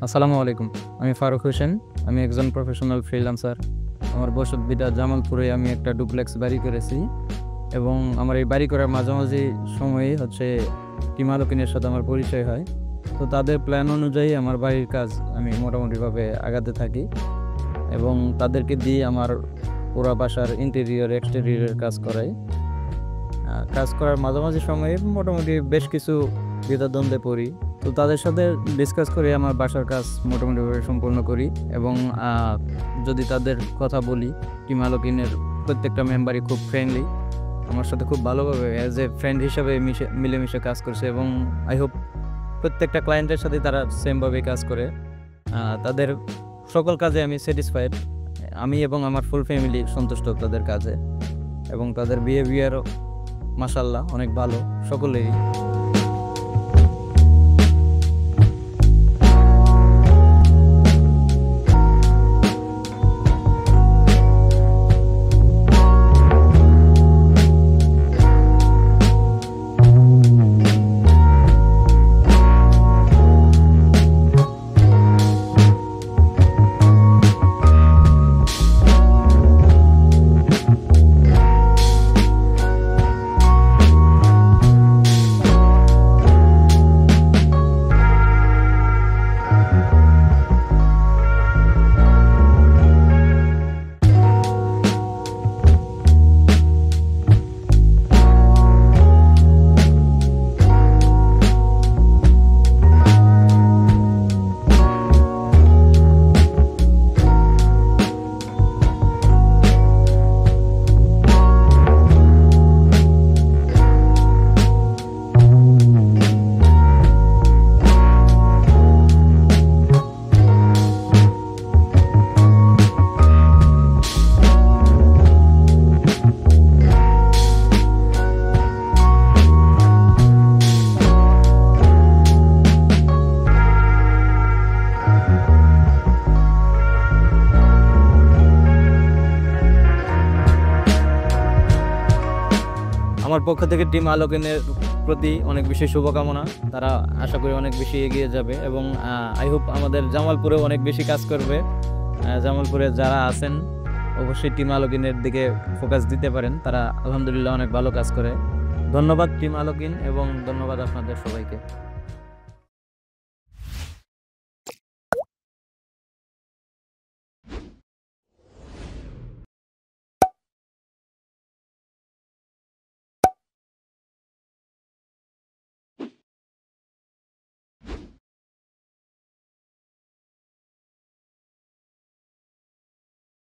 আসসালামু আলাইকুম। আমি ফারুক হোসেন। আমি একজন প্রফেশনাল ফ্রিল্যান্সার। আমার বসতভিটা জামালপুরে। আমি একটা ডুপ্লেক্স বাড়ি করেছি এবং আমার এই বাড়ি করার মাঝামাঝি সময়ে টিম আলোকিনের সাথে আমার পরিচয় হয়। তো তাদের প্ল্যান অনুযায়ী আমার বাড়ির কাজ আমি মোটামুটিভাবে আগাতে থাকি এবং তাদেরকে দিয়ে আমার পুরা বাসার ইন্টেরিয়র এক্সটেরিয়রের কাজ করাই। কাজ করার মাঝামাঝি সময়ে মোটামুটি বেশ কিছু দ্বিধাদ্বন্দ্বে পড়ি। তো তাদের সাথে ডিসকাস করে আমার বাসার কাজ মোটামুটিভাবে সম্পূর্ণ করি এবং যদি তাদের কথা বলি, টিম আলোকিনের প্রত্যেকটা মেম্বারই খুব ফ্রেন্ডলি, আমার সাথে খুব ভালোভাবে অ্যাজ এ ফ্রেন্ড হিসাবে মিলেমিশে কাজ করছে এবং আই হোপ প্রত্যেকটা ক্লায়েন্টের সাথে তারা সেমভাবে কাজ করে। তাদের সকল কাজে আমি স্যাটিসফাইড। আমি এবং আমার ফুল ফ্যামিলি সন্তুষ্ট তাদের কাজে এবং তাদের বিহেভিয়ারও মাশাআল্লাহ অনেক ভালো সকলেরই। আমার পক্ষ থেকে টিম আলোকিনের প্রতি অনেক বেশি শুভকামনা। তারা আশা করি অনেক বেশি এগিয়ে যাবে এবং আই হোপ আমাদের জামালপুরে অনেক বেশি কাজ করবে। জামালপুরে যারা আছেন অবশ্যই টিম আলোকিনের দিকে ফোকাস দিতে পারেন। তারা আলহামদুলিল্লাহ অনেক ভালো কাজ করে। ধন্যবাদ টিম আলোকিন এবং ধন্যবাদ আপনাদের সবাইকে।